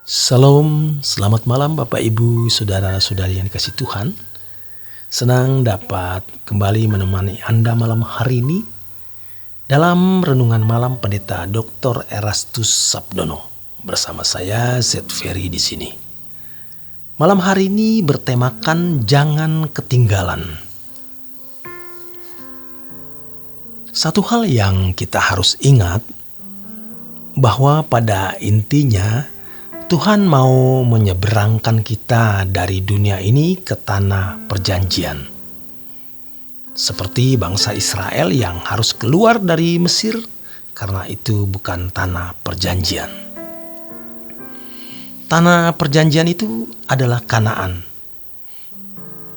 Salam, selamat malam Bapak Ibu, saudara-saudari yang dikasih Tuhan. Senang dapat kembali menemani Anda malam hari ini dalam Renungan Malam Pendeta Dr. Erastus Sabdono. Bersama saya Zed Ferry di sini. Malam hari ini bertemakan jangan ketinggalan. Satu hal yang kita harus ingat bahwa pada intinya Tuhan mau menyeberangkan kita dari dunia ini ke tanah perjanjian. Seperti bangsa Israel yang harus keluar dari Mesir karena itu bukan tanah perjanjian. Tanah perjanjian itu adalah Kanaan.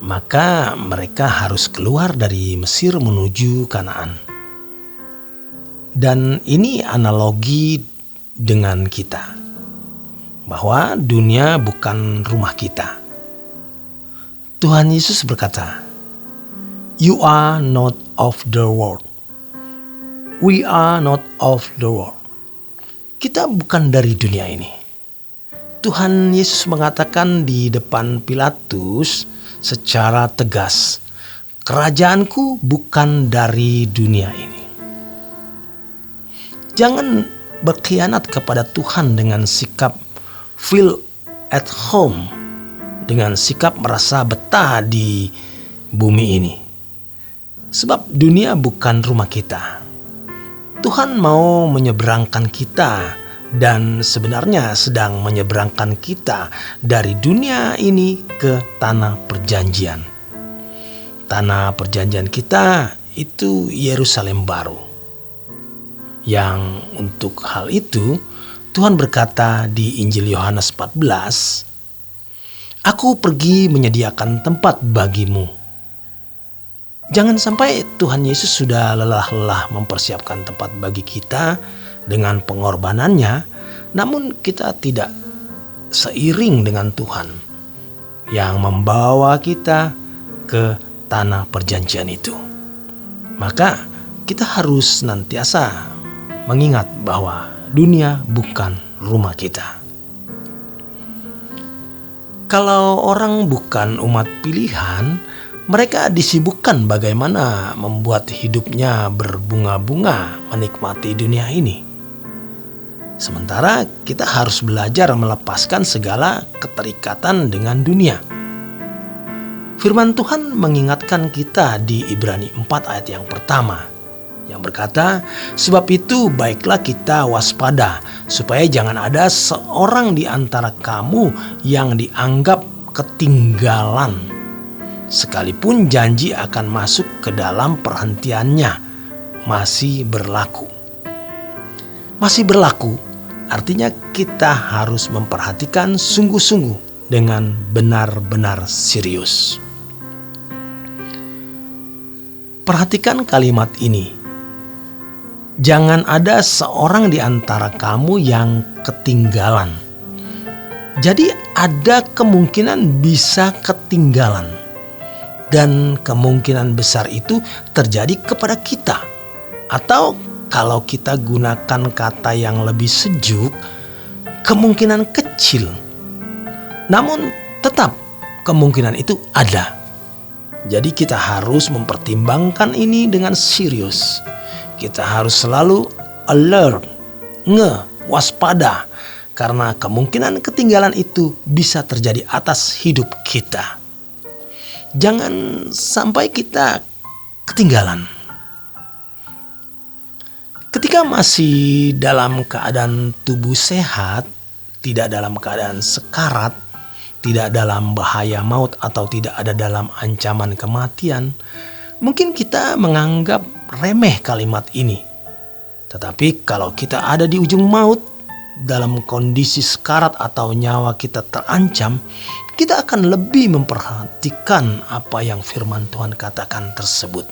Maka mereka harus keluar dari Mesir menuju Kanaan. Dan ini analogi dengan kita. Bahwa dunia bukan rumah kita. Tuhan Yesus berkata, "You are not of the world. We are not of the world." Kita bukan dari dunia ini. Tuhan Yesus mengatakan di depan Pilatus secara tegas, "Kerajaanku bukan dari dunia ini." Jangan berkhianat kepada Tuhan dengan sikap feel at home, dengan sikap merasa betah di bumi ini. Sebab dunia bukan rumah kita. Tuhan mau menyeberangkan kita dan sebenarnya sedang menyeberangkan kita dari dunia ini ke tanah perjanjian. Tanah perjanjian kita itu Yerusalem baru. Yang untuk hal itu Tuhan berkata di Injil Yohanes 14, "Aku pergi menyediakan tempat bagimu." Jangan sampai Tuhan Yesus sudah lelah-lelah mempersiapkan tempat bagi kita dengan pengorbanannya, namun kita tidak seiring dengan Tuhan yang membawa kita ke tanah perjanjian itu. Maka kita harus senantiasa mengingat bahwa dunia bukan rumah kita. Kalau orang bukan umat pilihan, mereka disibukkan bagaimana membuat hidupnya berbunga-bunga menikmati dunia ini. Sementara kita harus belajar melepaskan segala keterikatan dengan dunia. Firman Tuhan mengingatkan kita di Ibrani 4 ayat yang pertama, yang berkata, "Sebab itu baiklah kita waspada, supaya jangan ada seorang di antara kamu yang dianggap ketinggalan, sekalipun janji akan masuk ke dalam perhentiannya masih berlaku." Masih berlaku artinya kita harus memperhatikan sungguh-sungguh dengan benar-benar serius. Perhatikan kalimat ini. Jangan ada seorang di antara kamu yang ketinggalan. Jadi ada kemungkinan bisa ketinggalan. Dan kemungkinan besar itu terjadi kepada kita. Atau kalau kita gunakan kata yang lebih sejuk, kemungkinan kecil. Namun tetap kemungkinan itu ada. Jadi kita harus mempertimbangkan ini dengan serius. Kita harus selalu alert, waspada, karena kemungkinan ketinggalan itu bisa terjadi atas hidup kita. Jangan sampai kita ketinggalan. Ketika masih dalam keadaan tubuh sehat, tidak dalam keadaan sekarat, tidak dalam bahaya maut atau tidak ada dalam ancaman kematian, mungkin kita menganggap remeh kalimat ini. Tetapi kalau kita ada di ujung maut, dalam kondisi sekarat atau nyawa kita terancam, kita akan lebih memperhatikan apa yang firman Tuhan katakan tersebut.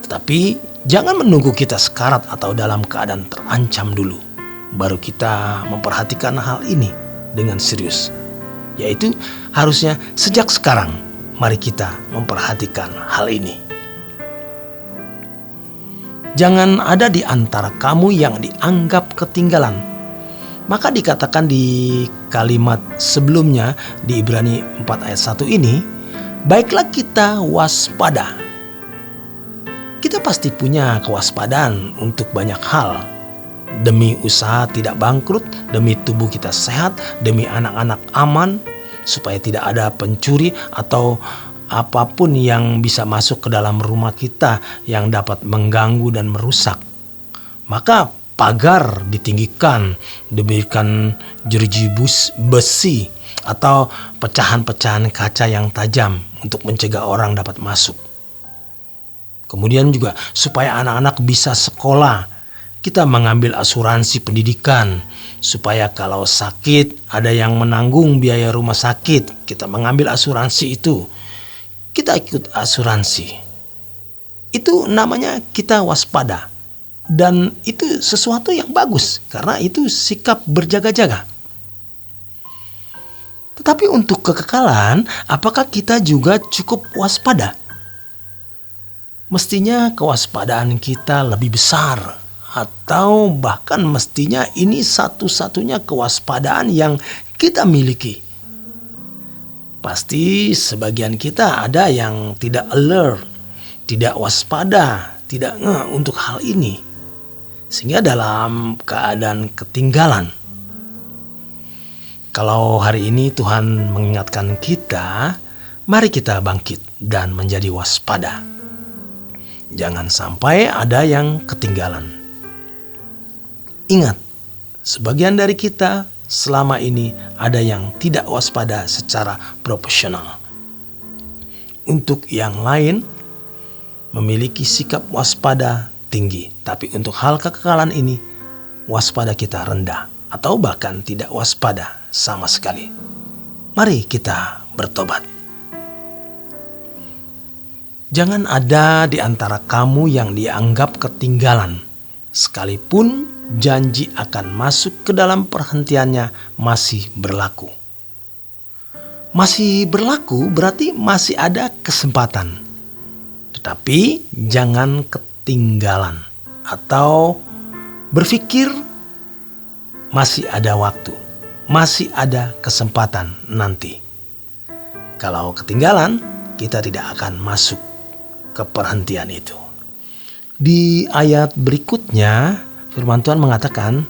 Tetapi jangan menunggu kita sekarat atau dalam keadaan terancam dulu, baru kita memperhatikan hal ini dengan serius. Yaitu harusnya sejak sekarang, mari kita memperhatikan hal ini. Jangan ada di antara kamu yang dianggap ketinggalan. Maka dikatakan di kalimat sebelumnya di Ibrani 4 ayat 1 ini, baiklah kita waspada. Kita pasti punya kewaspadaan untuk banyak hal. Demi usaha tidak bangkrut, demi tubuh kita sehat, demi anak-anak aman, supaya tidak ada pencuri atau apapun yang bisa masuk ke dalam rumah kita yang dapat mengganggu dan merusak. Maka pagar ditinggikan, diberikan jeruji besi atau pecahan-pecahan kaca yang tajam untuk mencegah orang dapat masuk. Kemudian juga supaya anak-anak bisa sekolah, kita mengambil asuransi pendidikan. Supaya kalau sakit ada yang menanggung biaya rumah sakit, kita mengambil asuransi itu. Kita ikut asuransi. Itu namanya kita waspada. Dan itu sesuatu yang bagus karena itu sikap berjaga-jaga. Tetapi untuk kekekalan, apakah kita juga cukup waspada? Mestinya kewaspadaan kita lebih besar, atau bahkan mestinya ini satu-satunya kewaspadaan yang kita miliki. Pasti sebagian kita ada yang tidak alert, tidak waspada, tidak untuk hal ini, sehingga dalam keadaan ketinggalan. Kalau hari ini Tuhan mengingatkan kita, mari kita bangkit dan menjadi waspada. Jangan sampai ada yang ketinggalan. Ingat, sebagian dari kita selama ini ada yang tidak waspada secara profesional. Untuk yang lain memiliki sikap waspada tinggi, tapi untuk hal kekekalan ini waspada kita rendah atau bahkan tidak waspada sama sekali. Mari kita bertobat. Jangan ada di antara kamu yang dianggap ketinggalan, sekalipun janji akan masuk ke dalam perhentiannya masih berlaku. Masih berlaku berarti masih ada kesempatan. Tetapi jangan ketinggalan atau berpikir masih ada waktu, masih ada kesempatan nanti. Kalau ketinggalan, kita tidak akan masuk ke perhentian itu. Di ayat berikutnya firman Tuhan mengatakan,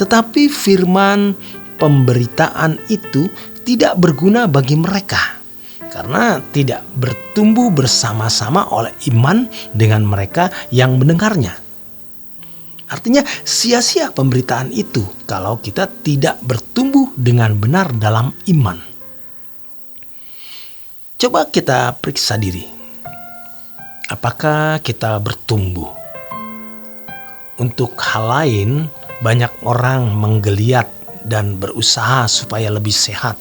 tetapi firman pemberitaan itu tidak berguna bagi mereka karena tidak bertumbuh bersama-sama oleh iman dengan mereka yang mendengarnya. Artinya sia-sia pemberitaan itu kalau kita tidak bertumbuh dengan benar dalam iman. Coba kita periksa diri. Apakah kita bertumbuh? Untuk hal lain, banyak orang menggeliat dan berusaha supaya lebih sehat,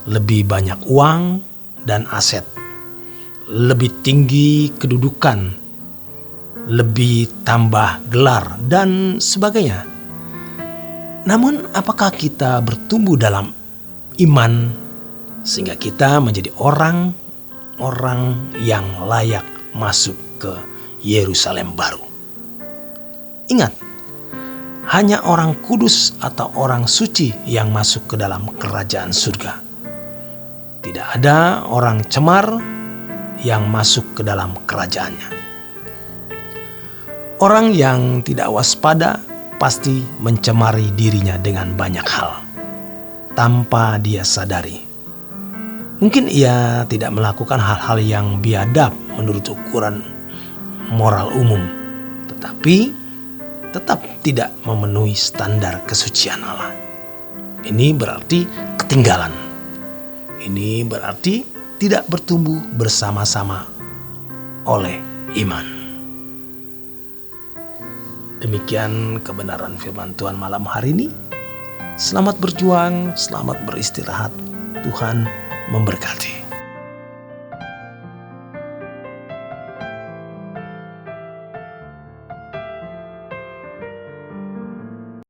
lebih banyak uang dan aset, lebih tinggi kedudukan, lebih tambah gelar, dan sebagainya. Namun, apakah kita bertumbuh dalam iman sehingga kita menjadi orang yang layak masuk ke Yerusalem baru? Ingat, hanya orang kudus atau orang suci yang masuk ke dalam kerajaan surga. Tidak ada orang cemar yang masuk ke dalam kerajaannya. Orang yang tidak waspada pasti mencemari dirinya dengan banyak hal tanpa dia sadari. Mungkin ia tidak melakukan hal-hal yang biadab menurut ukuran moral umum, tetapi tetap tidak memenuhi standar kesucian Allah. Ini berarti ketinggalan. Ini berarti tidak bertumbuh bersama-sama oleh iman. Demikian kebenaran firman Tuhan malam hari ini. Selamat berjuang, selamat beristirahat. Tuhan memberkati.